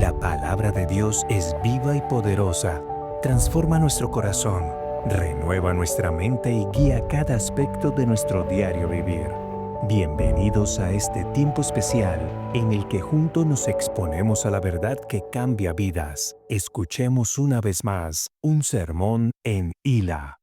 La palabra de Dios es viva y poderosa. Transforma nuestro corazón, renueva nuestra mente y guía cada aspecto de nuestro diario vivir. Bienvenidos a este tiempo especial en el que juntos nos exponemos a la verdad que cambia vidas. Escuchemos una vez más un sermón en Hila.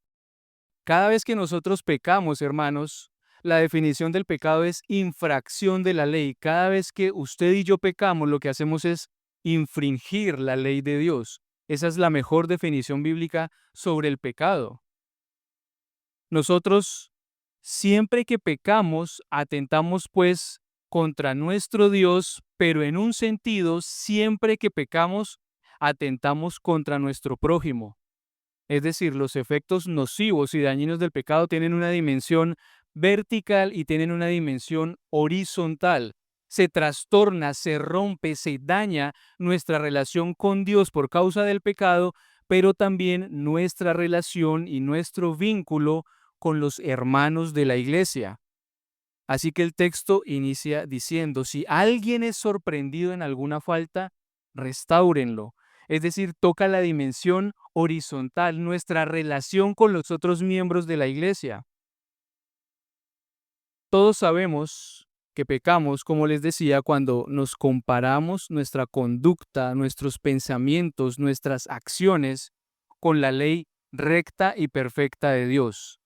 Cada vez que nosotros pecamos, hermanos, la definición del pecado es infracción de la ley. Cada vez que usted y yo pecamos, lo que hacemos es infringir la ley de Dios. Esa es la mejor definición bíblica sobre el pecado. Nosotros, siempre que pecamos, atentamos pues contra nuestro Dios, pero en un sentido, siempre que pecamos, atentamos contra nuestro prójimo. Es decir, los efectos nocivos y dañinos del pecado tienen una dimensión vertical y tienen una dimensión horizontal. Se trastorna, se rompe, se daña nuestra relación con Dios por causa del pecado, pero también nuestra relación y nuestro vínculo con los hermanos de la iglesia. Así que el texto inicia diciendo, si alguien es sorprendido en alguna falta, restáurenlo. Es decir, toca la dimensión horizontal, nuestra relación con los otros miembros de la iglesia. Todos sabemos que pecamos, como les decía, cuando nos comparamos nuestra conducta, nuestros pensamientos, nuestras acciones con la ley recta y perfecta de Dios.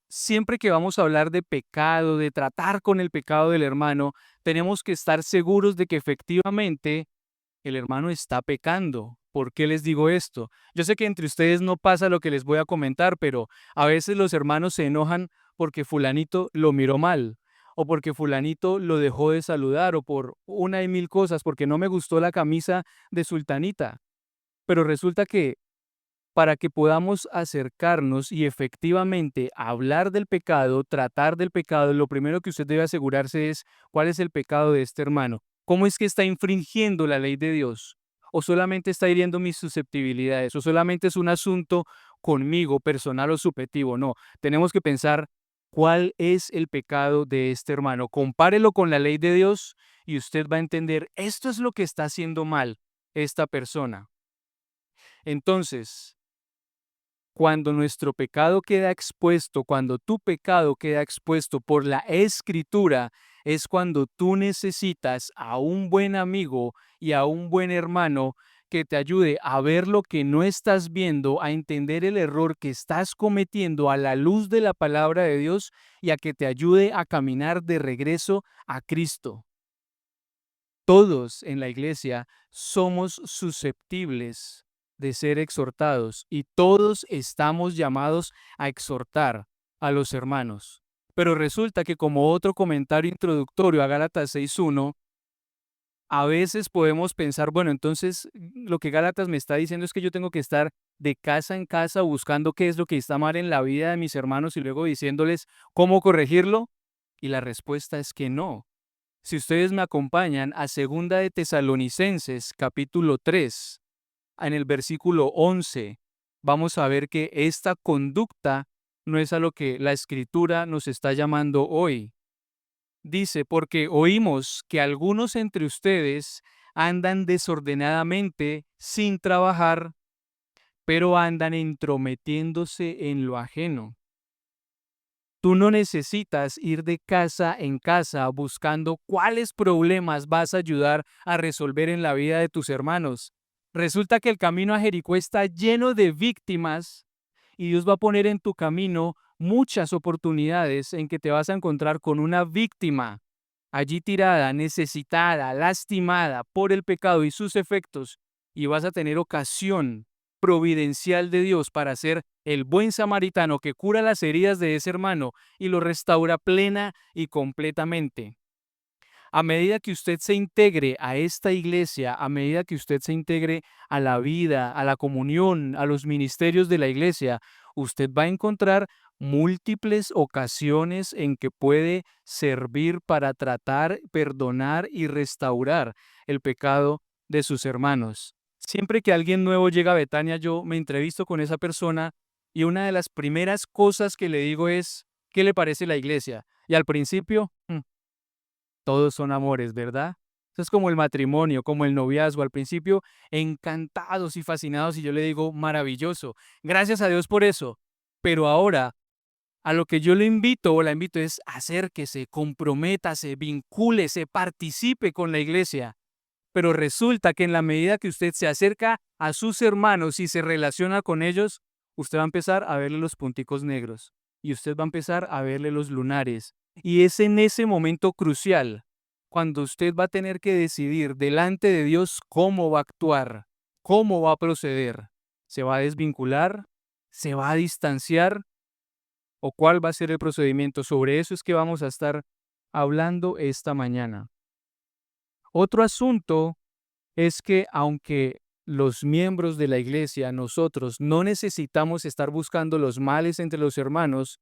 Siempre que vamos a hablar de pecado, de tratar con el pecado del hermano, tenemos que estar seguros de que efectivamente el hermano está pecando. ¿Por qué les digo esto? Yo sé que entre ustedes no pasa lo que les voy a comentar, pero a veces los hermanos se enojan porque fulanito lo miró mal, o porque fulanito lo dejó de saludar, o por una y mil cosas, porque no me gustó la camisa de sultanita. Pero resulta que para que podamos acercarnos y efectivamente hablar del pecado, tratar del pecado, lo primero que usted debe asegurarse es cuál es el pecado de este hermano. ¿Cómo es que está infringiendo la ley de Dios? ¿O solamente está hiriendo mis susceptibilidades? ¿O solamente es un asunto conmigo, personal o subjetivo? No, tenemos que pensar cuál es el pecado de este hermano. Compárelo con la ley de Dios y usted va a entender, esto es lo que está haciendo mal esta persona. Entonces, cuando nuestro pecado queda expuesto, cuando tu pecado queda expuesto por la Escritura, es cuando tú necesitas a un buen amigo y a un buen hermano que te ayude a ver lo que no estás viendo, a entender el error que estás cometiendo a la luz de la palabra de Dios y a que te ayude a caminar de regreso a Cristo. Todos en la iglesia somos susceptibles de ser exhortados y todos estamos llamados a exhortar a los hermanos. Pero resulta que como otro comentario introductorio a Gálatas 6:1, a veces podemos pensar, bueno, entonces lo que Gálatas me está diciendo es que yo tengo que estar de casa en casa buscando qué es lo que está mal en la vida de mis hermanos y luego diciéndoles cómo corregirlo. Y la respuesta es que no. Si ustedes me acompañan a Segunda de Tesalonicenses, capítulo 3, en el versículo 11, vamos a ver que esta conducta no es a lo que la Escritura nos está llamando hoy. Dice, porque oímos que algunos entre ustedes andan desordenadamente sin trabajar, pero andan entrometiéndose en lo ajeno. Tú no necesitas ir de casa en casa buscando cuáles problemas vas a ayudar a resolver en la vida de tus hermanos. Resulta que el camino a Jericó está lleno de víctimas y Dios va a poner en tu camino muchas oportunidades en que te vas a encontrar con una víctima allí tirada, necesitada, lastimada por el pecado y sus efectos, y vas a tener ocasión providencial de Dios para ser el buen samaritano que cura las heridas de ese hermano y lo restaura plena y completamente. A medida que usted se integre a esta iglesia, a medida que usted se integre a la vida, a la comunión, a los ministerios de la iglesia, usted va a encontrar múltiples ocasiones en que puede servir para tratar, perdonar y restaurar el pecado de sus hermanos. Siempre que alguien nuevo llega a Betania, yo me entrevisto con esa persona y una de las primeras cosas que le digo es, ¿qué le parece la iglesia? Y al principio, todos son amores, ¿verdad? Eso es como el matrimonio, como el noviazgo. Al principio, encantados y fascinados, y yo le digo, maravilloso. Gracias a Dios por eso. Pero ahora, a lo que yo le invito o la invito es acérquese, comprométase, vincúlese, participe con la iglesia. Pero resulta que en la medida que usted se acerca a sus hermanos y se relaciona con ellos, usted va a empezar a verle los punticos negros y usted va a empezar a verle los lunares. Y es en ese momento crucial cuando usted va a tener que decidir delante de Dios cómo va a actuar, cómo va a proceder. ¿Se va a desvincular? ¿Se va a distanciar? ¿O cuál va a ser el procedimiento? Sobre eso es que vamos a estar hablando esta mañana. Otro asunto es que aunque los miembros de la iglesia, nosotros, no necesitamos estar buscando los males entre los hermanos,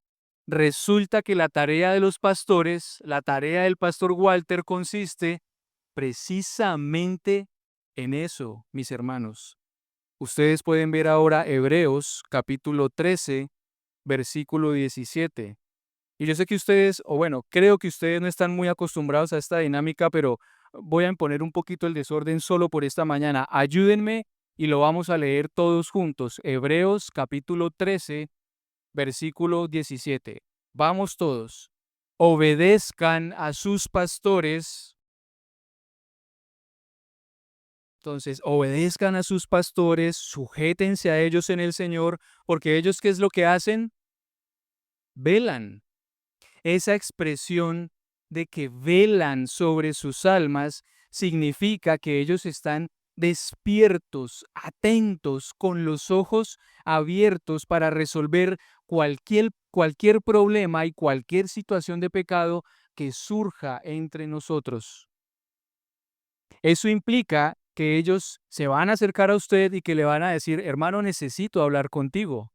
resulta que la tarea de los pastores, la tarea del pastor Walter consiste precisamente en eso, mis hermanos. Ustedes pueden ver ahora Hebreos capítulo 13, versículo 17. Y yo sé que ustedes, o bueno, creo que ustedes no están muy acostumbrados a esta dinámica, pero voy a imponer un poquito el desorden solo por esta mañana. Ayúdenme y lo vamos a leer todos juntos. Hebreos capítulo 13, versículo 17. Vamos todos. Obedezcan a sus pastores. Entonces, obedezcan a sus pastores, sujétense a ellos en el Señor, porque ellos, ¿qué es lo que hacen? Velan. Esa expresión de que velan sobre sus almas significa que ellos están despiertos, atentos, con los ojos abiertos para resolver cualquier problema y cualquier situación de pecado que surja entre nosotros. Eso implica que ellos se van a acercar a usted y que le van a decir, hermano, necesito hablar contigo.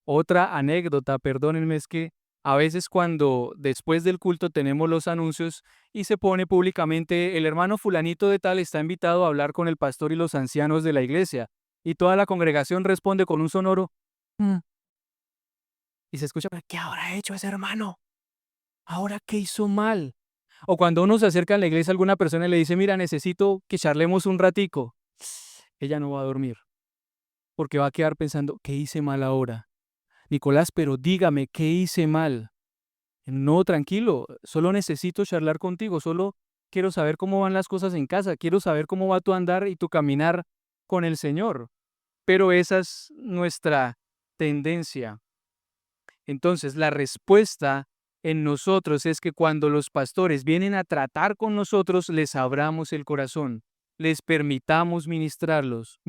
Otra anécdota, perdónenme, es que a veces cuando después del culto tenemos los anuncios y se pone públicamente, el hermano fulanito de tal está invitado a hablar con el pastor y los ancianos de la iglesia, y toda la congregación responde con un sonoro "Mm", y se escucha, ¿pero qué habrá hecho ese hermano? ¿Ahora qué hizo mal? O cuando uno se acerca a la iglesia, alguna persona le dice, mira, necesito que charlemos un ratico. Ella no va a dormir, porque va a quedar pensando, ¿qué hice mal ahora? Nicolás, pero dígame, ¿qué hice mal? No, tranquilo, solo necesito charlar contigo, solo quiero saber cómo van las cosas en casa, quiero saber cómo va tu andar y tu caminar con el Señor. Pero esa es nuestra tendencia. Entonces, la respuesta en nosotros es que cuando los pastores vienen a tratar con nosotros, les abramos el corazón, les permitamos ministrarlos,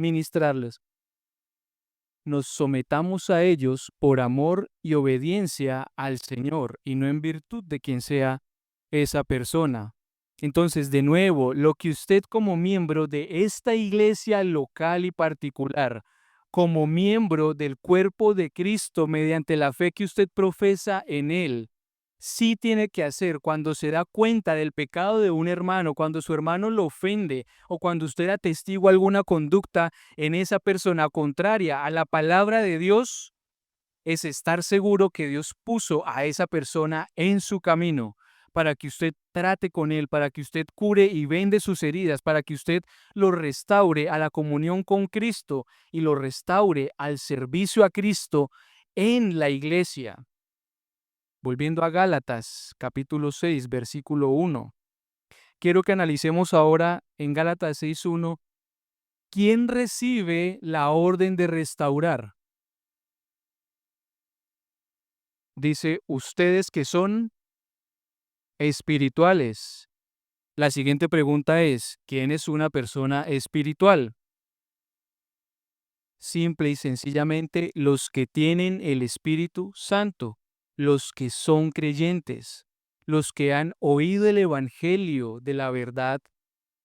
nos sometamos a ellos por amor y obediencia al Señor y no en virtud de quien sea esa persona. Entonces, de nuevo, lo que usted como miembro de esta iglesia local y particular, como miembro del cuerpo de Cristo mediante la fe que usted profesa en Él, sí tiene que hacer cuando se da cuenta del pecado de un hermano, cuando su hermano lo ofende o cuando usted atestigua alguna conducta en esa persona contraria a la palabra de Dios, es estar seguro que Dios puso a esa persona en su camino para que usted trate con él, para que usted cure y vende sus heridas, para que usted lo restaure a la comunión con Cristo y lo restaure al servicio a Cristo en la iglesia. Volviendo a Gálatas, capítulo 6, versículo 1. Quiero que analicemos ahora en Gálatas 6:1, ¿quién recibe la orden de restaurar? Dice, ustedes que son espirituales. La siguiente pregunta es, ¿quién es una persona espiritual? Simple y sencillamente, los que tienen el Espíritu Santo, los que son creyentes, los que han oído el Evangelio de la verdad,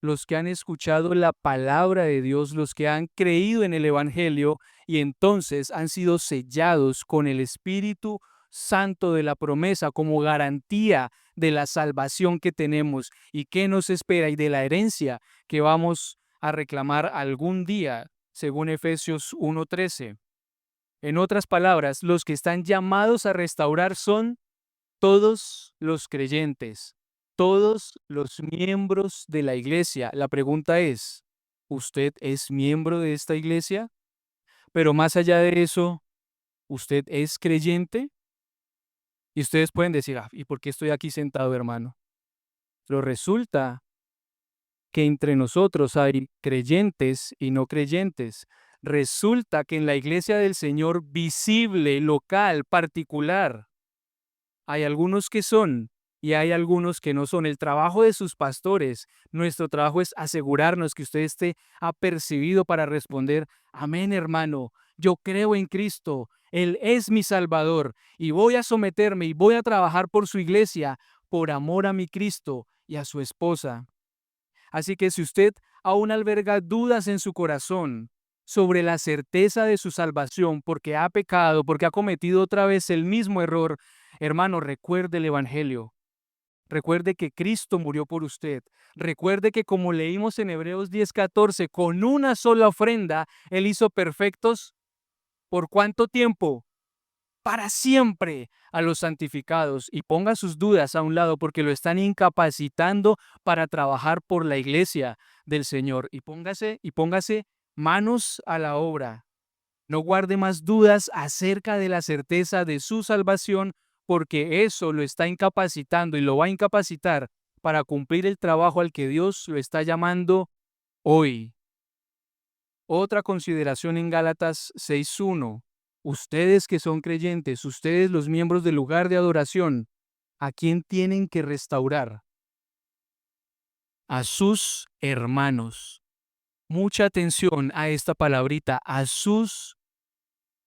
los que han escuchado la palabra de Dios, los que han creído en el Evangelio y entonces han sido sellados con el Espíritu Santo de la promesa como garantía de la salvación que tenemos y que nos espera y de la herencia que vamos a reclamar algún día, según Efesios 1:13. En otras palabras, los que están llamados a restaurar son todos los creyentes, todos los miembros de la iglesia. La pregunta es, ¿usted es miembro de esta iglesia? Pero más allá de eso, ¿usted es creyente? Y ustedes pueden decir, ¿y por qué estoy aquí sentado, hermano? Pero resulta que entre nosotros hay creyentes y no creyentes. Resulta que en la iglesia del Señor visible, local, particular, hay algunos que son y hay algunos que no son. El trabajo de sus pastores, nuestro trabajo es asegurarnos que usted esté apercibido para responder, amén, hermano, yo creo en Cristo, Él es mi Salvador y voy a someterme y voy a trabajar por su iglesia por amor a mi Cristo y a su esposa. Así que si usted aún alberga dudas en su corazón sobre la certeza de su salvación porque ha pecado, porque ha cometido otra vez el mismo error, hermano, recuerde el Evangelio. Recuerde que Cristo murió por usted. Recuerde que como leímos en Hebreos 10:14, con una sola ofrenda, Él hizo perfectos. ¿Por cuánto tiempo? Para siempre a los santificados, y ponga sus dudas a un lado porque lo están incapacitando para trabajar por la iglesia del Señor, y póngase manos a la obra. No guarde más dudas acerca de la certeza de su salvación porque eso lo está incapacitando y lo va a incapacitar para cumplir el trabajo al que Dios lo está llamando hoy. Otra consideración en Gálatas 6:1. Ustedes que son creyentes, ustedes los miembros del lugar de adoración, ¿a quién tienen que restaurar? A sus hermanos. Mucha atención a esta palabrita, a sus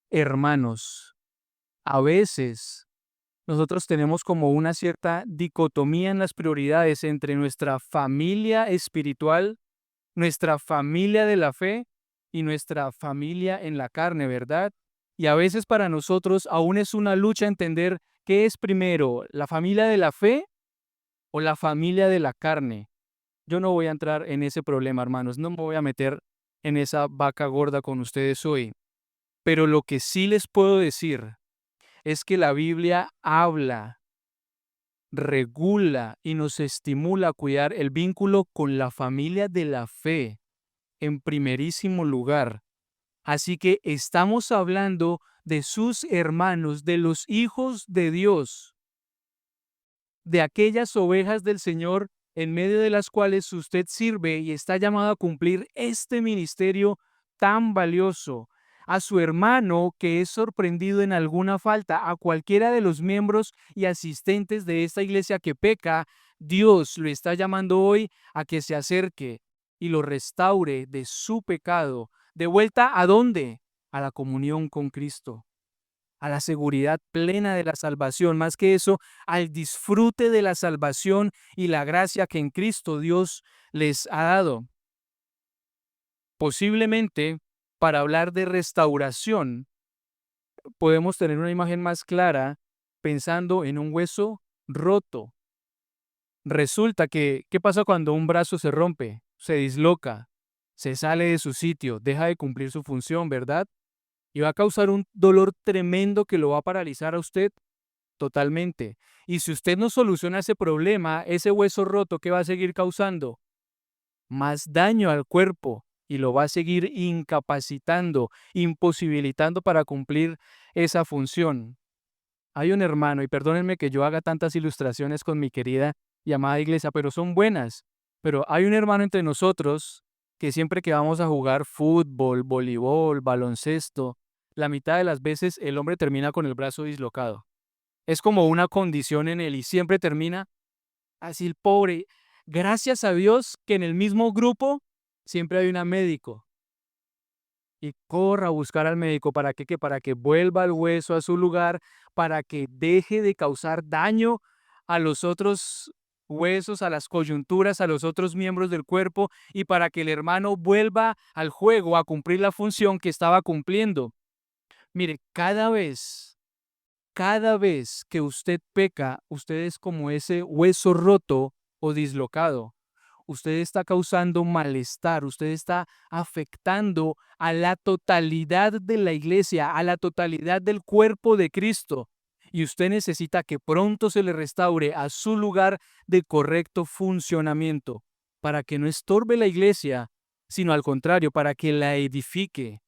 hermanos. A veces nosotros tenemos como una cierta dicotomía en las prioridades entre nuestra familia espiritual, nuestra familia de la fe y nuestra familia en la carne, ¿verdad? Y a veces para nosotros aún es una lucha entender qué es primero, la familia de la fe o la familia de la carne. Yo no voy a entrar en ese problema, hermanos, no me voy a meter en esa vaca gorda con ustedes hoy. Pero lo que sí les puedo decir es que la Biblia habla, regula y nos estimula a cuidar el vínculo con la familia de la fe en primerísimo lugar. Así que estamos hablando de sus hermanos, de los hijos de Dios, de aquellas ovejas del Señor en medio de las cuales usted sirve y está llamado a cumplir este ministerio tan valioso. A su hermano que es sorprendido en alguna falta, a cualquiera de los miembros y asistentes de esta iglesia que peca, Dios lo está llamando hoy a que se acerque y lo restaure de su pecado. ¿De vuelta a dónde? A la comunión con Cristo, a la seguridad plena de la salvación, más que eso, al disfrute de la salvación y la gracia que en Cristo Dios les ha dado. Posiblemente, para hablar de restauración, podemos tener una imagen más clara pensando en un hueso roto. Resulta que, ¿qué pasa cuando un brazo se rompe, se disloca, se sale de su sitio, deja de cumplir su función, ¿verdad? Y va a causar un dolor tremendo que lo va a paralizar a usted totalmente. Y si usted no soluciona ese problema, ese hueso roto, ¿qué va a seguir causando? Más daño al cuerpo y lo va a seguir incapacitando, imposibilitando para cumplir esa función. Hay un hermano, y perdónenme que yo haga tantas ilustraciones con mi querida y amada iglesia, pero son buenas. Pero hay un hermano entre nosotros que siempre que vamos a jugar fútbol, voleibol, baloncesto, la mitad de las veces el hombre termina con el brazo dislocado. Es como una condición en él y siempre termina así el pobre. Gracias a Dios que en el mismo grupo siempre hay una médico y corra a buscar al médico para que, para que vuelva el hueso a su lugar, para que deje de causar daño a los otros huesos, a las coyunturas, a los otros miembros del cuerpo y para que el hermano vuelva al juego a cumplir la función que estaba cumpliendo. Mire, cada vez que usted peca, usted es como ese hueso roto o dislocado. Usted está causando malestar, usted está afectando a la totalidad de la iglesia, a la totalidad del cuerpo de Cristo. y usted necesita que pronto se le restaure a su lugar de correcto funcionamiento, para que no estorbe la iglesia, sino al contrario, para que la edifique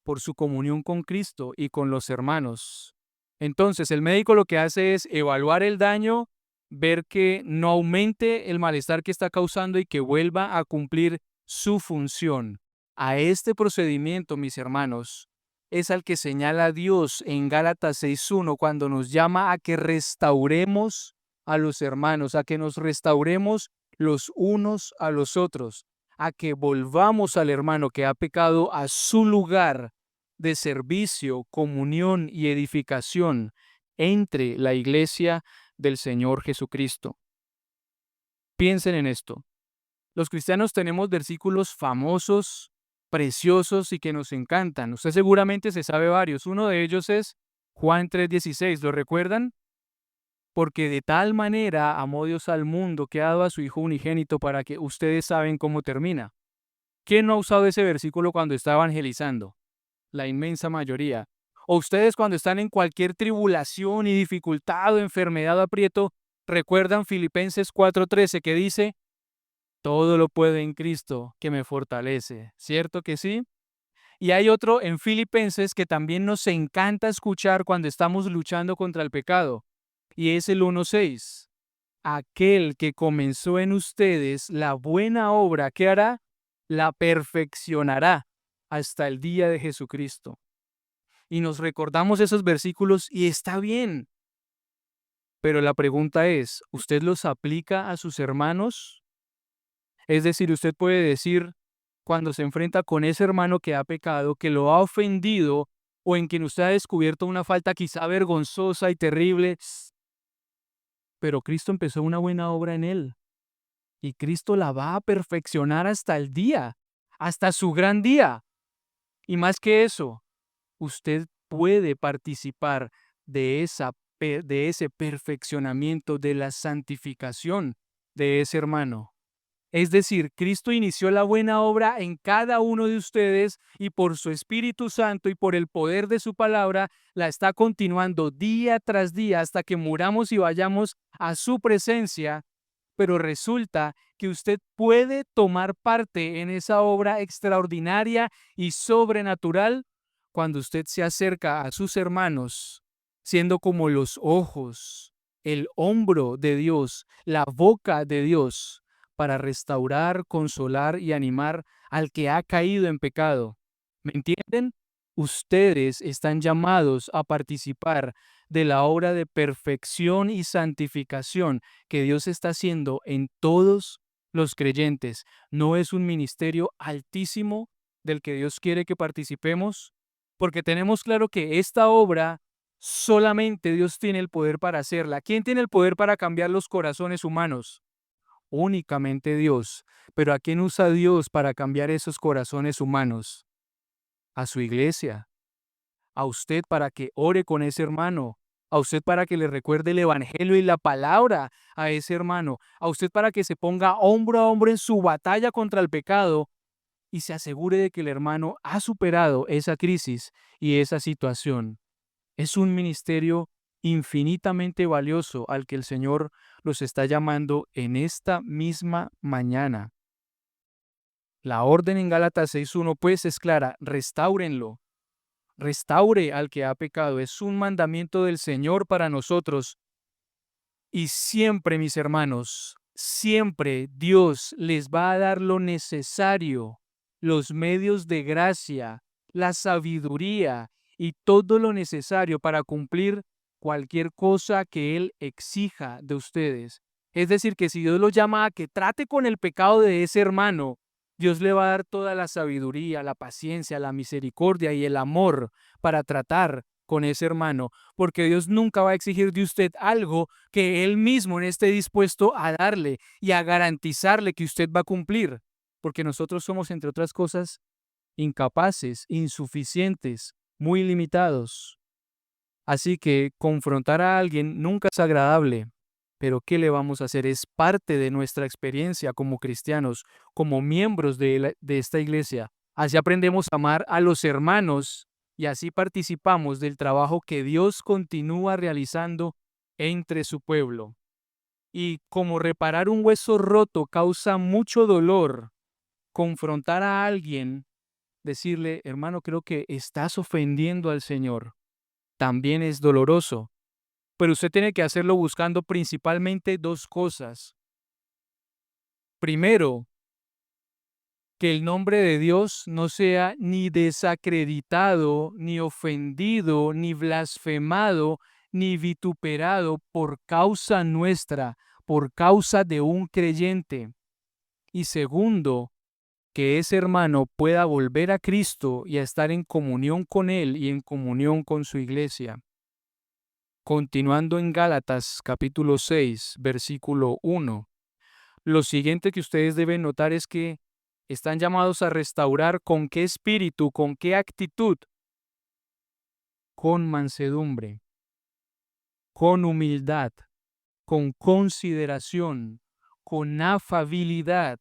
por su comunión con Cristo y con los hermanos. Entonces, el médico lo que hace es evaluar el daño, ver que no aumente el malestar que está causando y que vuelva a cumplir su función. A este procedimiento, mis hermanos, es al que señala Dios en Gálatas 6:1 cuando nos llama a que restauremos a los hermanos, a que nos restauremos los unos a los otros, a que volvamos al hermano que ha pecado a su lugar de servicio, comunión y edificación entre la iglesia del Señor Jesucristo. Piensen en esto. Los cristianos tenemos versículos famosos, preciosos y que nos encantan. Usted seguramente se sabe varios. Uno de ellos es Juan 3:16. ¿Lo recuerdan? Porque de tal manera amó Dios al mundo que ha dado a su Hijo unigénito para que ustedes saben cómo termina. ¿Quién no ha usado ese versículo cuando está evangelizando? La inmensa mayoría. O ustedes cuando están en cualquier tribulación y dificultad o enfermedad o aprieto, recuerdan Filipenses 4:13 que dice, todo lo puedo en Cristo que me fortalece. ¿Cierto que sí? Y hay otro en Filipenses que también nos encanta escuchar cuando estamos luchando contra el pecado. Y es el 1:6. Aquel que comenzó en ustedes la buena obra, ¿qué hará? La perfeccionará hasta el día de Jesucristo. Y nos recordamos esos versículos y está bien. Pero la pregunta es, ¿usted los aplica a sus hermanos? Es decir, usted puede decir, cuando se enfrenta con ese hermano que ha pecado, que lo ha ofendido o en quien usted ha descubierto una falta quizá vergonzosa y terrible, pero Cristo empezó una buena obra en él y Cristo la va a perfeccionar hasta el día, hasta su gran día. Y más que eso, usted puede participar de ese perfeccionamiento, de la santificación de ese hermano. Es decir, Cristo inició la buena obra en cada uno de ustedes y por su Espíritu Santo y por el poder de su palabra la está continuando día tras día hasta que muramos y vayamos a su presencia. Pero resulta que usted puede tomar parte en esa obra extraordinaria y sobrenatural cuando usted se acerca a sus hermanos, siendo como los ojos, el hombro de Dios, la boca de Dios, para restaurar, consolar y animar al que ha caído en pecado. ¿Me entienden? Ustedes están llamados a participar de la obra de perfección y santificación que Dios está haciendo en todos los creyentes. ¿No es un ministerio altísimo del que Dios quiere que participemos? Porque tenemos claro que esta obra solamente Dios tiene el poder para hacerla. ¿Quién tiene el poder para cambiar los corazones humanos? Únicamente Dios. Pero ¿a quién usa Dios para cambiar esos corazones humanos? A su iglesia. A usted para que ore con ese hermano, a usted para que le recuerde el evangelio y la palabra a ese hermano, a usted para que se ponga hombro a hombro en su batalla contra el pecado y se asegure de que el hermano ha superado esa crisis y esa situación. Es un ministerio infinitamente valioso al que el Señor los está llamando en esta misma mañana. La orden en Gálatas 6:1 pues es clara, restáurenlo. Restaure al que ha pecado. Es un mandamiento del Señor para nosotros. Y siempre, mis hermanos, siempre Dios les va a dar lo necesario, los medios de gracia, la sabiduría y todo lo necesario para cumplir cualquier cosa que Él exija de ustedes. Es decir, que si Dios lo llama a que trate con el pecado de ese hermano, Dios le va a dar toda la sabiduría, la paciencia, la misericordia y el amor para tratar con ese hermano, porque Dios nunca va a exigir de usted algo que Él mismo no esté dispuesto a darle y a garantizarle que usted va a cumplir, porque nosotros somos, entre otras cosas, incapaces, insuficientes, muy limitados. Así que confrontar a alguien nunca es agradable, pero ¿qué le vamos a hacer? Es parte de nuestra experiencia como cristianos, como miembros de esta iglesia. Así aprendemos a amar a los hermanos y y así participamos del trabajo que Dios continúa realizando entre su pueblo. Y como reparar un hueso roto causa mucho dolor, confrontar a alguien, decirle, hermano, creo que estás ofendiendo al Señor, también es doloroso. Pero usted tiene que hacerlo buscando principalmente dos cosas. Primero, que el nombre de Dios no sea ni desacreditado, ni ofendido, ni blasfemado, ni vituperado por causa nuestra, por causa de un creyente. Y segundo, que ese hermano pueda volver a Cristo y a estar en comunión con Él y en comunión con su iglesia. Continuando en Gálatas capítulo 6, versículo 1. Lo siguiente que ustedes deben notar es que están llamados a restaurar con qué espíritu, con qué actitud, con mansedumbre, con humildad, con consideración, con afabilidad,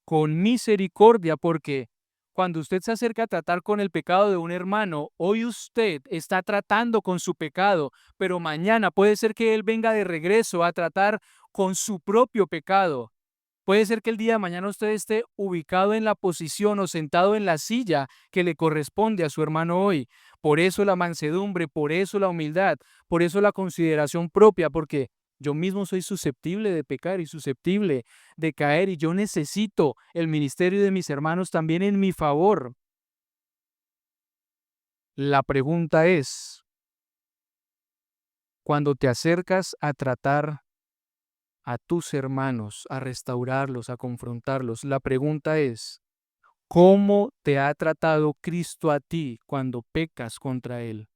con misericordia, porque cuando usted se acerca a tratar con el pecado de un hermano, hoy usted está tratando con su pecado, pero mañana puede ser que él venga de regreso a tratar con su propio pecado. Puede ser que el día de mañana usted esté ubicado en la posición o sentado en la silla que le corresponde a su hermano hoy. Por eso la mansedumbre, por eso la humildad, por eso la consideración propia, porque yo mismo soy susceptible de pecar y susceptible de caer y yo necesito el ministerio de mis hermanos también en mi favor. La pregunta es, cuando te acercas a tratar a tus hermanos, a restaurarlos, a confrontarlos, la pregunta es, ¿cómo te ha tratado Cristo a ti cuando pecas contra Él?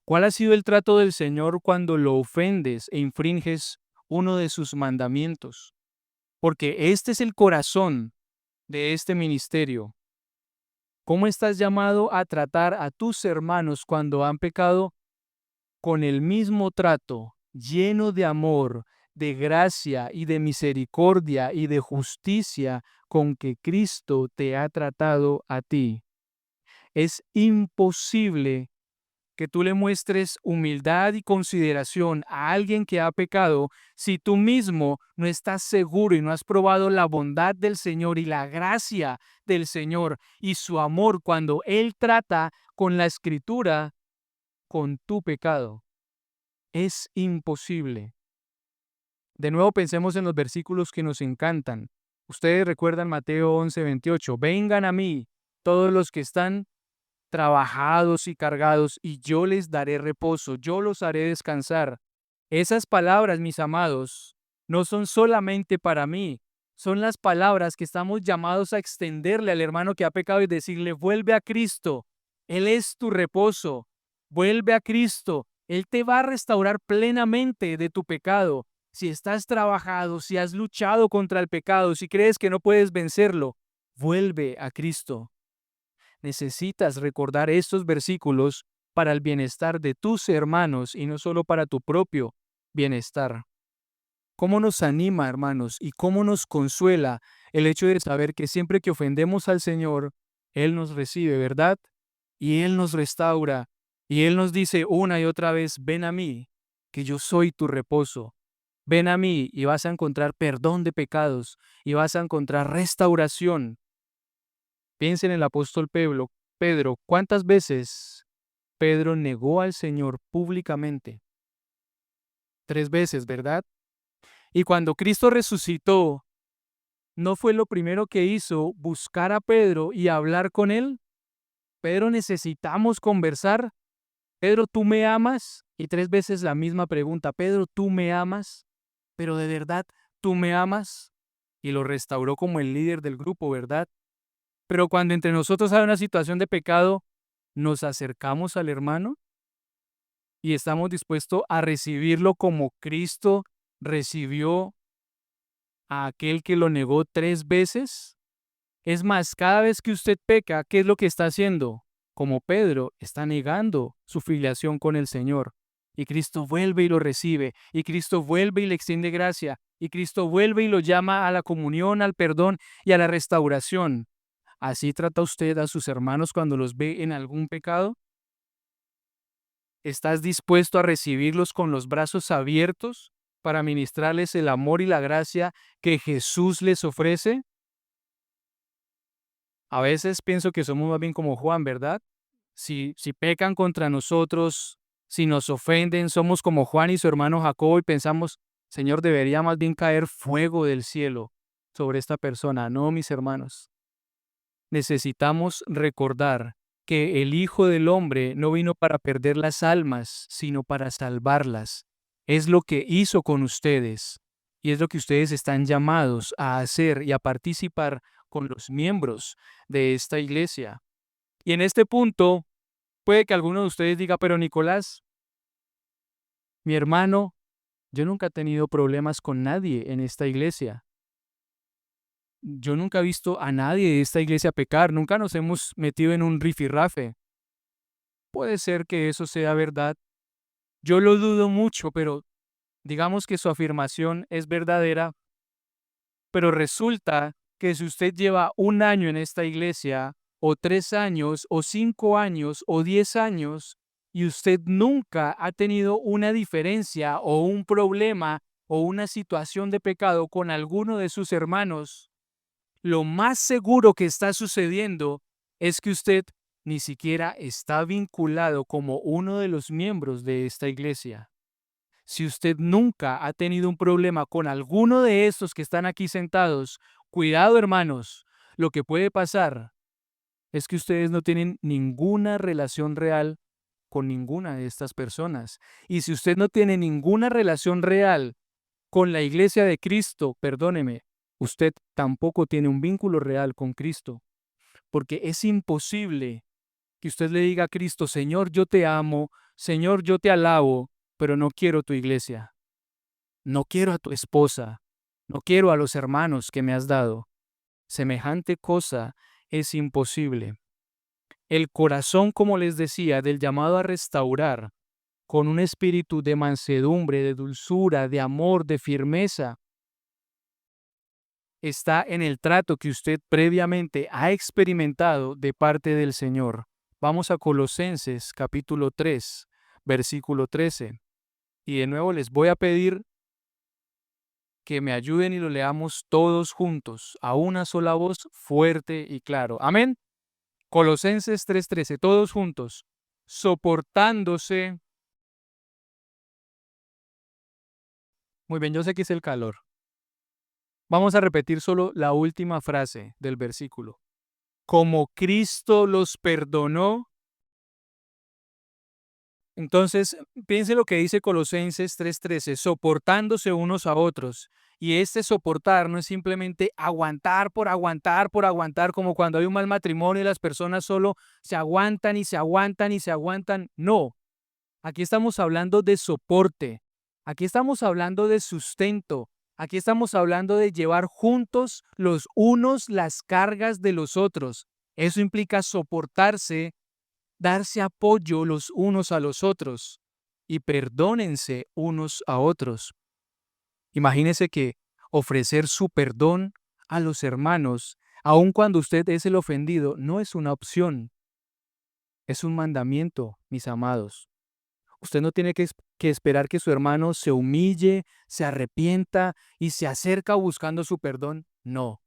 ¿Cuál ha sido el trato del Señor cuando lo ofendes e infringes uno de sus mandamientos? Porque este es el corazón de este ministerio. ¿Cómo estás llamado a tratar a tus hermanos cuando han pecado? Con el mismo trato, lleno de amor, de gracia y de misericordia y de justicia con que Cristo te ha tratado a ti. Es imposible que tú le muestres humildad y consideración a alguien que ha pecado si tú mismo no estás seguro y no has probado la bondad del Señor y la gracia del Señor y su amor cuando Él trata con la Escritura con tu pecado. Es imposible. De nuevo pensemos en los versículos que nos encantan. Ustedes recuerdan Mateo 11:28. Vengan a mí todos los que están trabajados y cargados, y yo les daré reposo, yo los haré descansar. Esas palabras, mis amados, no son solamente para mí, son las palabras que estamos llamados a extenderle al hermano que ha pecado y decirle, vuelve a Cristo, Él es tu reposo, vuelve a Cristo, Él te va a restaurar plenamente de tu pecado. Si estás trabajado, si has luchado contra el pecado, si crees que no puedes vencerlo, vuelve a Cristo. Necesitas recordar estos versículos para el bienestar de tus hermanos y no solo para tu propio bienestar. ¿Cómo nos anima, hermanos, y cómo nos consuela el hecho de saber que siempre que ofendemos al Señor, Él nos recibe, ¿verdad? Y Él nos restaura, y Él nos dice una y otra vez, ven a mí, que yo soy tu reposo. Ven a mí y vas a encontrar perdón de pecados, y vas a encontrar restauración. Piensen en el apóstol Pedro, ¿cuántas veces Pedro negó al Señor públicamente? 3 veces, ¿verdad? Y cuando Cristo resucitó, ¿no fue lo primero que hizo buscar a Pedro y hablar con él? Pedro, necesitamos conversar. Pedro, ¿tú me amas? Y 3 veces la misma pregunta. Pedro, ¿tú me amas? Pero de verdad, ¿tú me amas? Y lo restauró como el líder del grupo, ¿verdad? Pero cuando entre nosotros hay una situación de pecado, nos acercamos al hermano y estamos dispuestos a recibirlo como Cristo recibió a aquel que lo negó 3 veces. Es más, cada vez que usted peca, ¿qué es lo que está haciendo? Como Pedro, está negando su filiación con el Señor. Y Cristo vuelve y lo recibe, y Cristo vuelve y le extiende gracia, y Cristo vuelve y lo llama a la comunión, al perdón y a la restauración. ¿Así trata usted a sus hermanos cuando los ve en algún pecado? ¿Estás dispuesto a recibirlos con los brazos abiertos para ministrarles el amor y la gracia que Jesús les ofrece? A veces pienso que somos más bien como Juan, ¿verdad? Si pecan contra nosotros, si nos ofenden, somos como Juan y su hermano Jacobo y pensamos, Señor, debería más bien caer fuego del cielo sobre esta persona. No, mis hermanos. Necesitamos recordar que el Hijo del Hombre no vino para perder las almas, sino para salvarlas. Es lo que hizo con ustedes y es lo que ustedes están llamados a hacer y a participar con los miembros de esta iglesia. Y en este punto, puede que alguno de ustedes diga, pero Nicolás, mi hermano, yo nunca he tenido problemas con nadie en esta iglesia. Yo nunca he visto a nadie de esta iglesia pecar, nunca nos hemos metido en un rifirrafe. Puede ser que eso sea verdad. Yo lo dudo mucho, pero digamos que su afirmación es verdadera. Pero resulta que si usted lleva 1 año en esta iglesia, o 3 años, o 5 años, o 10 años, y usted nunca ha tenido una diferencia o un problema o una situación de pecado con alguno de sus hermanos, lo más seguro que está sucediendo es que usted ni siquiera está vinculado como uno de los miembros de esta iglesia. Si usted nunca ha tenido un problema con alguno de estos que están aquí sentados, cuidado, hermanos, lo que puede pasar es que ustedes no tienen ninguna relación real con ninguna de estas personas. Y si usted no tiene ninguna relación real con la iglesia de Cristo, perdóneme, usted tampoco tiene un vínculo real con Cristo, porque es imposible que usted le diga a Cristo, Señor, yo te amo, Señor, yo te alabo, pero no quiero tu iglesia, no quiero a tu esposa, no quiero a los hermanos que me has dado. Semejante cosa es imposible. El corazón, como les decía, del llamado a restaurar, con un espíritu de mansedumbre, de dulzura, de amor, de firmeza, está en el trato que usted previamente ha experimentado de parte del Señor. Vamos a Colosenses capítulo 3, versículo 13. Y de nuevo les voy a pedir que me ayuden y lo leamos todos juntos, a una sola voz, fuerte y claro. Amén. Colosenses 3:13, todos juntos. Soportándose. Muy bien, yo sé que es el calor. Vamos a repetir solo la última frase del versículo. Como Cristo los perdonó. Entonces, piense lo que dice Colosenses 3:13, soportándose unos a otros. Y este soportar no es simplemente aguantar por aguantar por aguantar, como cuando hay un mal matrimonio y las personas solo se aguantan y se aguantan y se aguantan. No, aquí estamos hablando de soporte, aquí estamos hablando de sustento, aquí estamos hablando de llevar juntos los unos las cargas de los otros. Eso implica soportarse, darse apoyo los unos a los otros y perdónense unos a otros. Imagínese que ofrecer su perdón a los hermanos, aun cuando usted es el ofendido, no es una opción, es un mandamiento, mis amados. Usted no tiene que esperar que su hermano se humille, se arrepienta y se acerca buscando su perdón. No.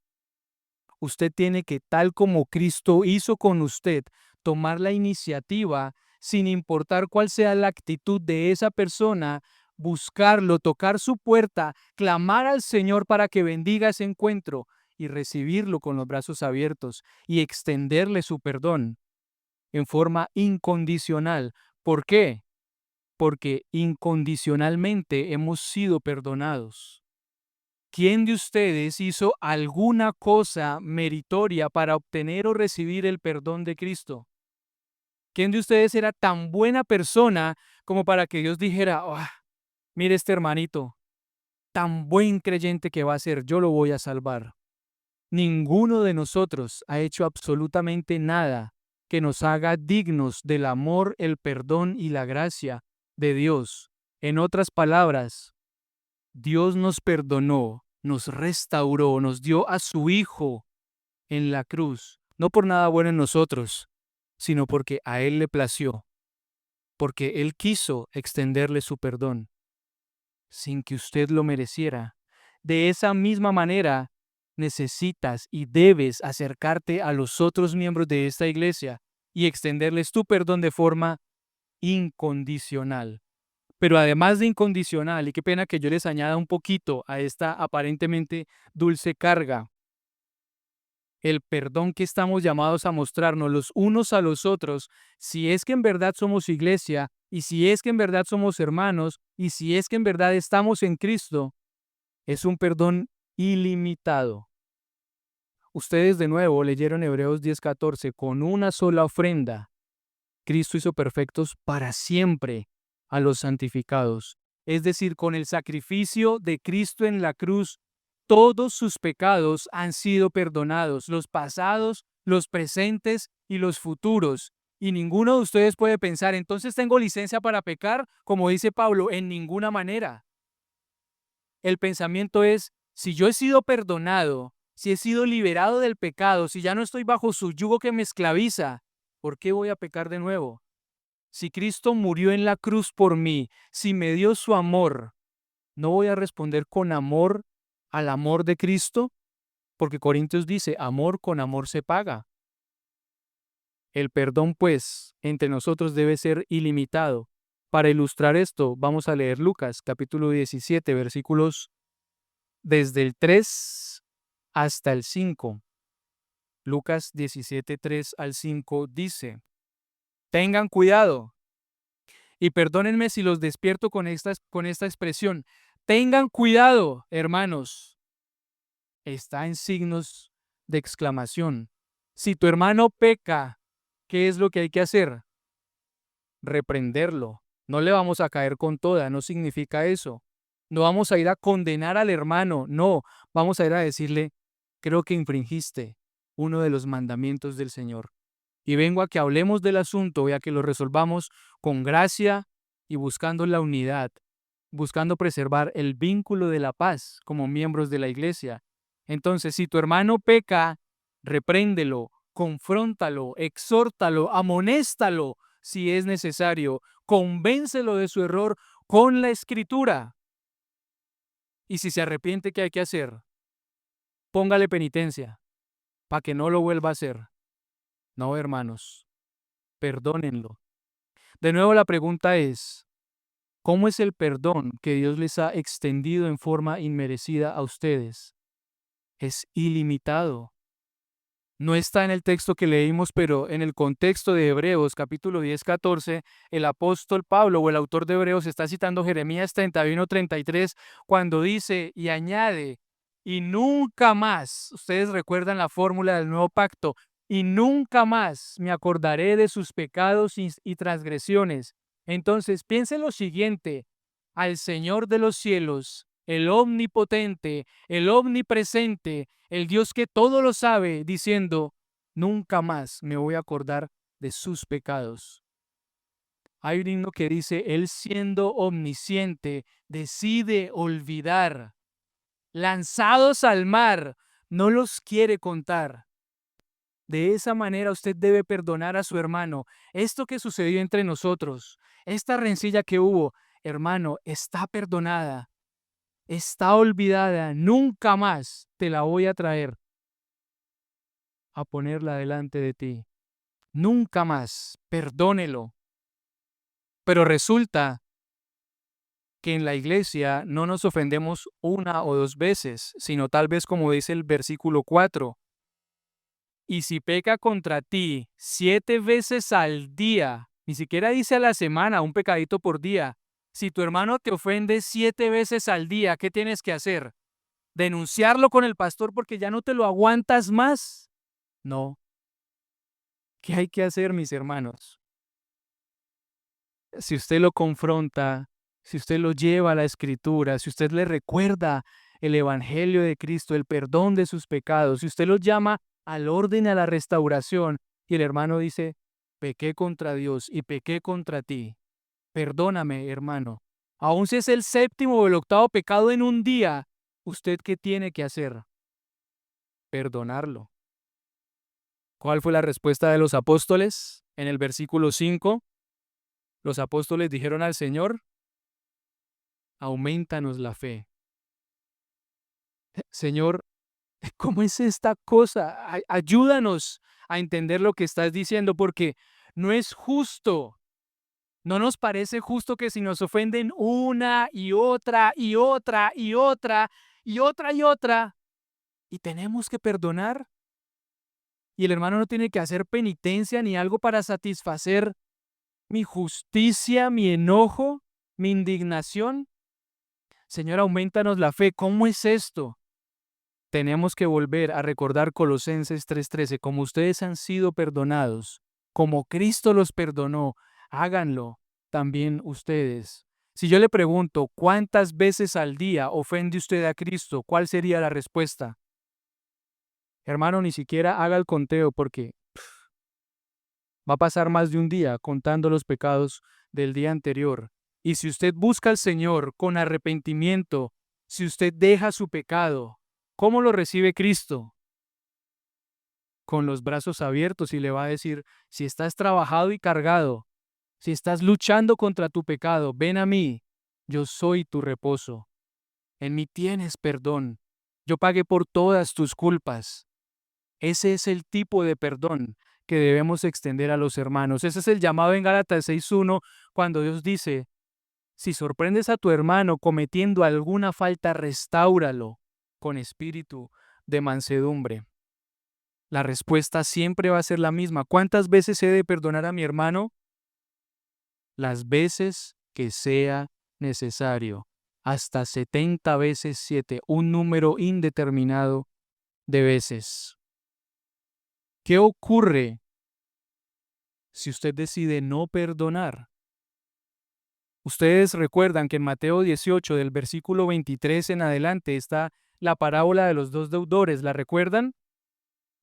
Usted tiene que, tal como Cristo hizo con usted, tomar la iniciativa sin importar cuál sea la actitud de esa persona, buscarlo, tocar su puerta, clamar al Señor para que bendiga ese encuentro y recibirlo con los brazos abiertos y extenderle su perdón en forma incondicional. ¿Por qué? Porque incondicionalmente hemos sido perdonados. ¿Quién de ustedes hizo alguna cosa meritoria para obtener o recibir el perdón de Cristo? ¿Quién de ustedes era tan buena persona como para que Dios dijera, "Ah, mire este hermanito, tan buen creyente que va a ser, yo lo voy a salvar"? Ninguno de nosotros ha hecho absolutamente nada que nos haga dignos del amor, el perdón y la gracia de Dios. En otras palabras, Dios nos perdonó, nos restauró, nos dio a su Hijo en la cruz, no por nada bueno en nosotros, sino porque a Él le plació. porque Él quiso extenderle su perdón, sin que usted lo mereciera. De esa misma manera, necesitas y debes acercarte a los otros miembros de esta iglesia y extenderles tu perdón de forma incondicional. Pero además de incondicional, y qué pena que yo les añada un poquito a esta aparentemente dulce carga, el perdón que estamos llamados a mostrarnos los unos a los otros, si es que en verdad somos iglesia, y si es que en verdad somos hermanos, y si es que en verdad estamos en Cristo, es un perdón ilimitado. Ustedes de nuevo leyeron Hebreos 10:14, con una sola ofrenda, Cristo hizo perfectos para siempre a los santificados. Es decir, con el sacrificio de Cristo en la cruz, todos sus pecados han sido perdonados, los pasados, los presentes y los futuros. Y ninguno de ustedes puede pensar, entonces tengo licencia para pecar, como dice Pablo, en ninguna manera. El pensamiento es, si yo he sido perdonado, si he sido liberado del pecado, si ya no estoy bajo su yugo que me esclaviza, ¿por qué voy a pecar de nuevo? Si Cristo murió en la cruz por mí, si me dio su amor, ¿no voy a responder con amor al amor de Cristo? Porque Corintios dice, amor con amor se paga. El perdón, pues, entre nosotros debe ser ilimitado. Para ilustrar esto, vamos a leer Lucas, capítulo 17, versículos desde el 3 hasta el 5. Lucas 17, 3 al 5 dice, tengan cuidado. Y perdónenme si los despierto con esta expresión. Tengan cuidado, hermanos. Está en signos de exclamación. Si tu hermano peca, ¿qué es lo que hay que hacer? Reprenderlo. No le vamos a caer con toda, no significa eso. No vamos a ir a condenar al hermano, no. Vamos a ir a decirle, creo que infringiste uno de los mandamientos del Señor. Y vengo a que hablemos del asunto y a que lo resolvamos con gracia y buscando la unidad, buscando preservar el vínculo de la paz como miembros de la iglesia. Entonces, si tu hermano peca, repréndelo, confróntalo, exhórtalo, amonéstalo si es necesario, convéncelo de su error con la escritura. Y si se arrepiente, ¿qué hay que hacer? Póngale penitencia para que no lo vuelva a hacer. No, hermanos, perdónenlo. De nuevo la pregunta es, ¿cómo es el perdón que Dios les ha extendido en forma inmerecida a ustedes? Es ilimitado. No está en el texto que leímos, pero en el contexto de Hebreos, capítulo 10, 14, el apóstol Pablo o el autor de Hebreos está citando Jeremías 31, 33, cuando dice y añade, y nunca más, ustedes recuerdan la fórmula del nuevo pacto, y nunca más me acordaré de sus pecados y transgresiones. Entonces piensen lo siguiente, al Señor de los cielos, el omnipotente, el omnipresente, el Dios que todo lo sabe, diciendo, nunca más me voy a acordar de sus pecados. Hay un himno que dice, Él siendo omnisciente, decide olvidar. Lanzados al mar, no los quiere contar. De esa manera usted debe perdonar a su hermano. Esto que sucedió entre nosotros, esta rencilla que hubo, hermano, está perdonada. Está olvidada, nunca más te la voy a traer a ponerla delante de ti. Nunca más, perdónelo. Pero resulta que en la iglesia no nos ofendemos una o dos veces, sino tal vez como dice el versículo 4. Y si peca contra ti 7 veces al día, ni siquiera dice a la semana, un pecadito por día. Si tu hermano te ofende 7 veces al día, ¿qué tienes que hacer? ¿Denunciarlo con el pastor porque ya no te lo aguantas más? No. ¿Qué hay que hacer, mis hermanos? Si usted lo confronta, si usted lo lleva a la escritura, si usted le recuerda el evangelio de Cristo, el perdón de sus pecados, si usted lo llama al orden, a la restauración, y el hermano dice, pequé contra Dios y pequé contra ti, perdóname, hermano. Aun si es el séptimo o el octavo pecado en un día, ¿usted qué tiene que hacer? Perdonarlo. ¿Cuál fue la respuesta de los apóstoles en el versículo 5? Los apóstoles dijeron al Señor, aumentanos la fe. Señor, ¿cómo es esta cosa? Ayúdanos a entender lo que estás diciendo, porque no es justo. No nos parece justo que si nos ofenden una y otra y otra y otra y otra y otra, y tenemos que perdonar, y el hermano no tiene que hacer penitencia ni algo para satisfacer mi justicia, mi enojo, mi indignación. Señor, aumentanos la fe. ¿Cómo es esto? Tenemos que volver a recordar Colosenses 3:13, como ustedes han sido perdonados, como Cristo los perdonó, háganlo también ustedes. Si yo le pregunto, ¿cuántas veces al día ofende usted a Cristo? ¿Cuál sería la respuesta? Hermano, ni siquiera haga el conteo porque va a pasar más de un día contando los pecados del día anterior. Y si usted busca al Señor con arrepentimiento, si usted deja su pecado, ¿cómo lo recibe Cristo? Con los brazos abiertos y le va a decir, si estás trabajado y cargado, si estás luchando contra tu pecado, ven a mí, yo soy tu reposo. En mí tienes perdón. Yo pagué por todas tus culpas. Ese es el tipo de perdón que debemos extender a los hermanos. Ese es el llamado en Gálatas 6:1 cuando Dios dice, si sorprendes a tu hermano cometiendo alguna falta, restáuralo con espíritu de mansedumbre. La respuesta siempre va a ser la misma. ¿Cuántas veces he de perdonar a mi hermano? Las veces que sea necesario. Hasta 70 veces 7, un número indeterminado de veces. ¿Qué ocurre si usted decide no perdonar? Ustedes recuerdan que en Mateo 18, del versículo 23 en adelante, está la parábola de los dos deudores. ¿La recuerdan?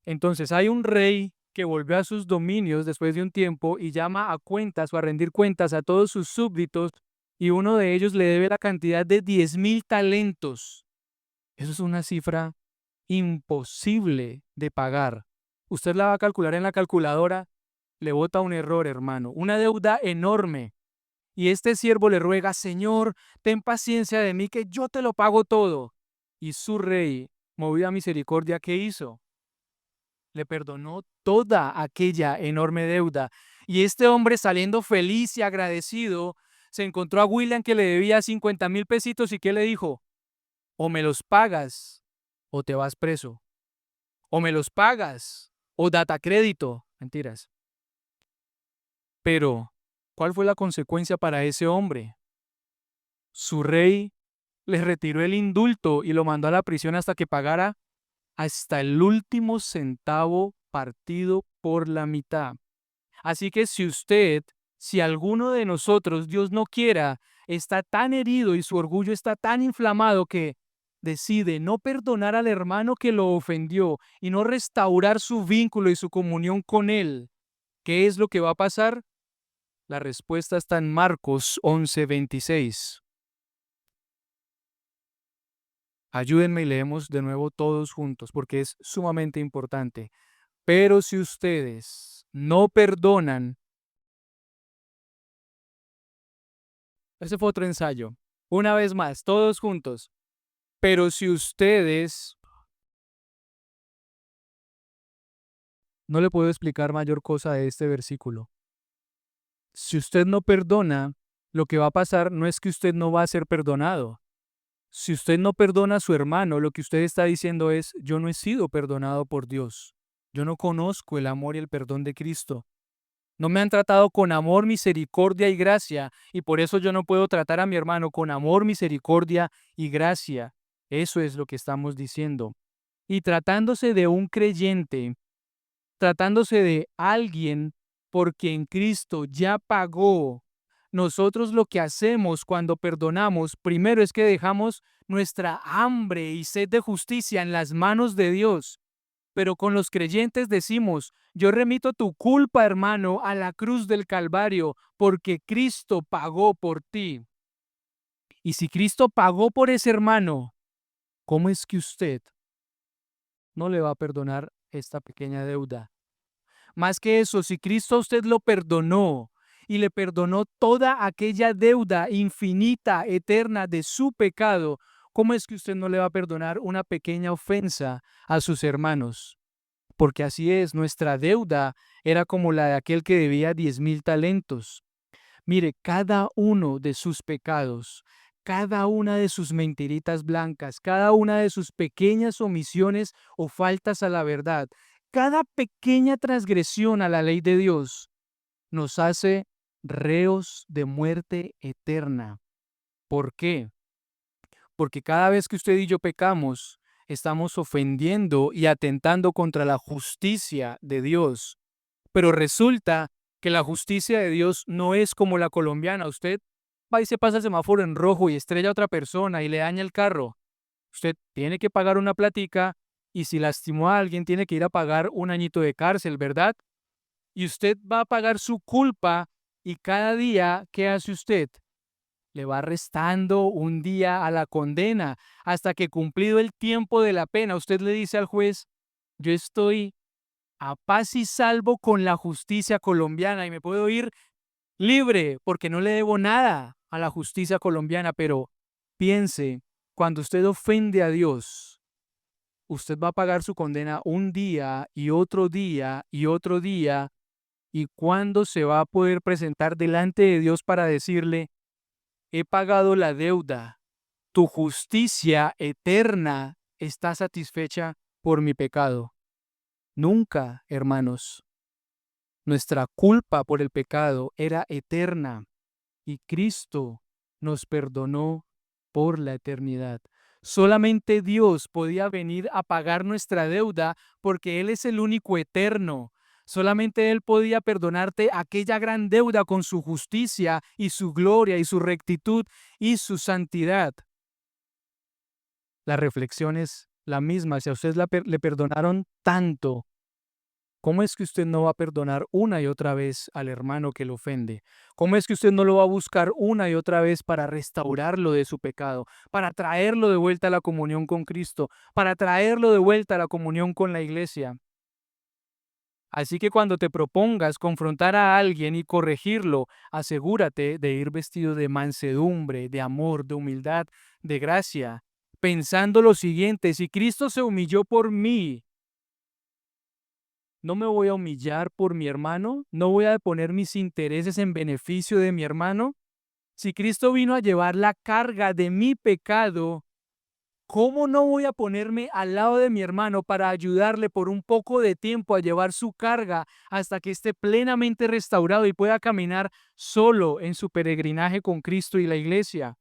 Entonces hay un rey que volvió a sus dominios después de un tiempo y llama a cuentas o a rendir cuentas a todos sus súbditos y uno de ellos le debe la cantidad de 10,000 talentos. Eso es una cifra imposible de pagar. Usted la va a calcular en la calculadora, le bota un error, hermano, una deuda enorme. Y este siervo le ruega, Señor, ten paciencia de mí que yo te lo pago todo. Y su rey, movido a misericordia, ¿qué hizo? Le perdonó toda aquella enorme deuda. Y este hombre, saliendo feliz y agradecido, se encontró a William que le debía 50,000 pesitos y ¿qué le dijo? O me los pagas o te vas preso. O me los pagas o data crédito. Mentiras. Pero, ¿cuál fue la consecuencia para ese hombre? Su rey le retiró el indulto y lo mandó a la prisión hasta que pagara hasta el último centavo partido por la mitad. Así que si alguno de nosotros, Dios no quiera, está tan herido y su orgullo está tan inflamado que decide no perdonar al hermano que lo ofendió y no restaurar su vínculo y su comunión con él, ¿qué es lo que va a pasar? La respuesta está en Marcos 11:26. Ayúdenme y leemos de nuevo todos juntos porque es sumamente importante. Pero si ustedes no perdonan, ese fue otro ensayo. Una vez más, todos juntos. Pero si ustedes, no le puedo explicar mayor cosa de este versículo. Si usted no perdona, lo que va a pasar no es que usted no va a ser perdonado. Si usted no perdona a su hermano, lo que usted está diciendo es, yo no he sido perdonado por Dios. Yo no conozco el amor y el perdón de Cristo. No me han tratado con amor, misericordia y gracia, y por eso yo no puedo tratar a mi hermano con amor, misericordia y gracia. Eso es lo que estamos diciendo. Y tratándose de un creyente, tratándose de alguien por quien Cristo ya pagó, nosotros lo que hacemos cuando perdonamos, primero es que dejamos nuestra hambre y sed de justicia en las manos de Dios. Pero con los creyentes decimos, yo remito tu culpa, hermano, a la cruz del Calvario, porque Cristo pagó por ti. Y si Cristo pagó por ese hermano, ¿cómo es que usted no le va a perdonar esta pequeña deuda? Más que eso, si Cristo a usted lo perdonó y le perdonó toda aquella deuda infinita, eterna de su pecado, ¿cómo es que usted no le va a perdonar una pequeña ofensa a sus hermanos? Porque así es, nuestra deuda era como la de aquel que debía 10,000 talentos. Mire, cada uno de sus pecados, cada una de sus mentiritas blancas, cada una de sus pequeñas omisiones o faltas a la verdad, cada pequeña transgresión a la ley de Dios nos hace reos de muerte eterna. ¿Por qué? Porque cada vez que usted y yo pecamos, estamos ofendiendo y atentando contra la justicia de Dios. Pero resulta que la justicia de Dios no es como la colombiana. Usted va y se pasa el semáforo en rojo y estrella a otra persona y le daña el carro. Usted tiene que pagar una platica y si lastimó a alguien tiene que ir a pagar un añito de cárcel, ¿verdad? Y usted va a pagar su culpa y cada día, ¿qué hace usted? Le va restando un día a la condena hasta que cumplido el tiempo de la pena, usted le dice al juez, yo estoy a paz y salvo con la justicia colombiana y me puedo ir libre porque no le debo nada a la justicia colombiana, pero piense, cuando usted ofende a Dios, usted va a pagar su condena un día y otro día y otro día, y cuándo se va a poder presentar delante de Dios para decirle, he pagado la deuda, tu justicia eterna está satisfecha por mi pecado. Nunca, hermanos. Nuestra culpa por el pecado era eterna y Cristo nos perdonó por la eternidad. Solamente Dios podía venir a pagar nuestra deuda porque Él es el único eterno. Solamente Él podía perdonarte aquella gran deuda con su justicia y su gloria y su rectitud y su santidad. La reflexión es la misma. Si a usted le perdonaron tanto, ¿cómo es que usted no va a perdonar una y otra vez al hermano que lo ofende? ¿Cómo es que usted no lo va a buscar una y otra vez para restaurarlo de su pecado, para traerlo de vuelta a la comunión con Cristo, para traerlo de vuelta a la comunión con la iglesia? Así que cuando te propongas confrontar a alguien y corregirlo, asegúrate de ir vestido de mansedumbre, de amor, de humildad, de gracia, pensando lo siguiente: si Cristo se humilló por mí, no me voy a humillar por mi hermano, no voy a poner mis intereses en beneficio de mi hermano. Si Cristo vino a llevar la carga de mi pecado, ¿cómo no voy a ponerme al lado de mi hermano para ayudarle por un poco de tiempo a llevar su carga hasta que esté plenamente restaurado y pueda caminar solo en su peregrinaje con Cristo y la iglesia?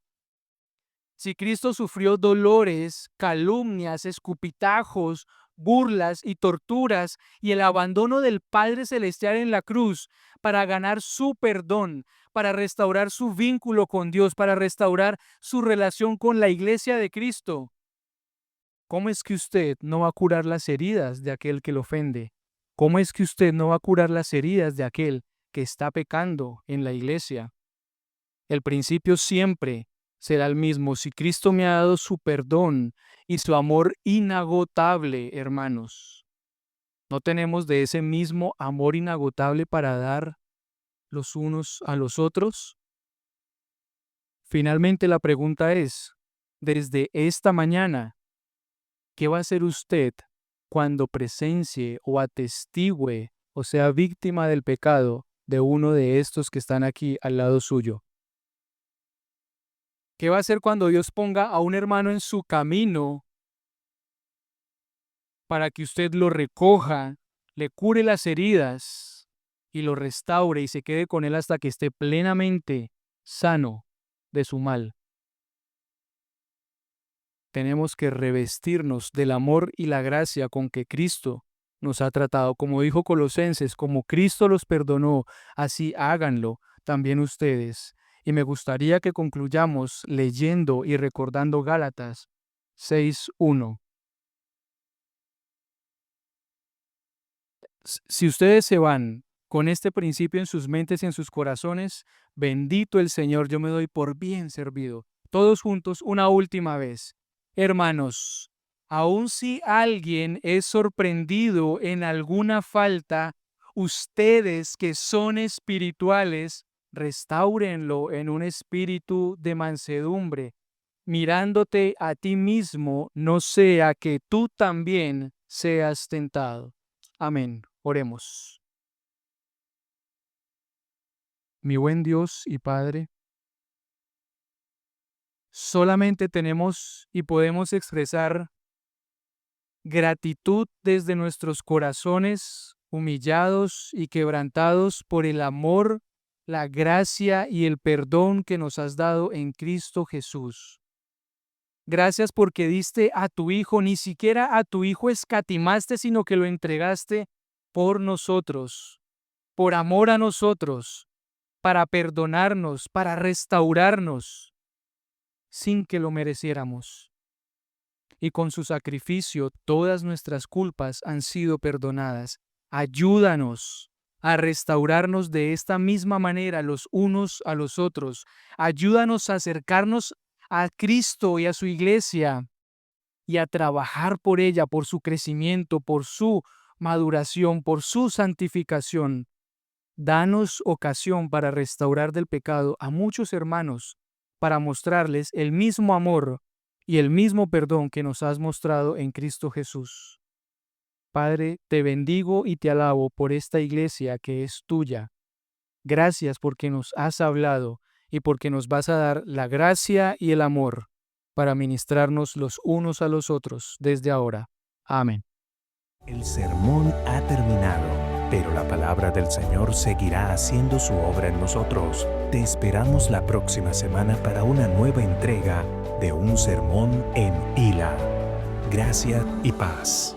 Si Cristo sufrió dolores, calumnias, escupitajos, burlas y torturas y el abandono del Padre Celestial en la cruz para ganar su perdón, para restaurar su vínculo con Dios, para restaurar su relación con la iglesia de Cristo, ¿cómo es que usted no va a curar las heridas de aquel que lo ofende? ¿Cómo es que usted no va a curar las heridas de aquel que está pecando en la iglesia? El principio siempre será el mismo. Si Cristo me ha dado su perdón y su amor inagotable, hermanos, ¿no tenemos de ese mismo amor inagotable para dar los unos a los otros? Finalmente la pregunta es, desde esta mañana, ¿qué va a hacer usted cuando presencie o atestigue o sea víctima del pecado de uno de estos que están aquí al lado suyo? ¿Qué va a hacer cuando Dios ponga a un hermano en su camino para que usted lo recoja, le cure las heridas y lo restaure y se quede con él hasta que esté plenamente sano de su mal? Tenemos que revestirnos del amor y la gracia con que Cristo nos ha tratado. Como dijo Colosenses, como Cristo los perdonó, así háganlo también ustedes. Y me gustaría que concluyamos leyendo y recordando Gálatas 6:1. Si ustedes se van con este principio en sus mentes y en sus corazones, bendito el Señor, yo me doy por bien servido. Todos juntos, una última vez. Hermanos, aun si alguien es sorprendido en alguna falta, ustedes que son espirituales, restáurenlo en un espíritu de mansedumbre, mirándote a ti mismo, no sea que tú también seas tentado. Amén. Oremos. Mi buen Dios y Padre, solamente tenemos y podemos expresar gratitud desde nuestros corazones humillados y quebrantados por el amor, la gracia y el perdón que nos has dado en Cristo Jesús. Gracias porque diste a tu Hijo, ni siquiera a tu Hijo escatimaste, sino que lo entregaste por nosotros, por amor a nosotros, para perdonarnos, para restaurarnos, sin que lo mereciéramos. Y con su sacrificio todas nuestras culpas han sido perdonadas. Ayúdanos a restaurarnos de esta misma manera los unos a los otros. Ayúdanos a acercarnos a Cristo y a su iglesia y a trabajar por ella, por su crecimiento, por su maduración, por su santificación. Danos ocasión para restaurar del pecado a muchos hermanos, para mostrarles el mismo amor y el mismo perdón que nos has mostrado en Cristo Jesús. Padre, te bendigo y te alabo por esta iglesia que es tuya. Gracias porque nos has hablado y porque nos vas a dar la gracia y el amor para ministrarnos los unos a los otros desde ahora. Amén. El sermón ha terminado, pero la palabra del Señor seguirá haciendo su obra en nosotros. Te esperamos la próxima semana para una nueva entrega de un sermón en Hila. Gracia y paz.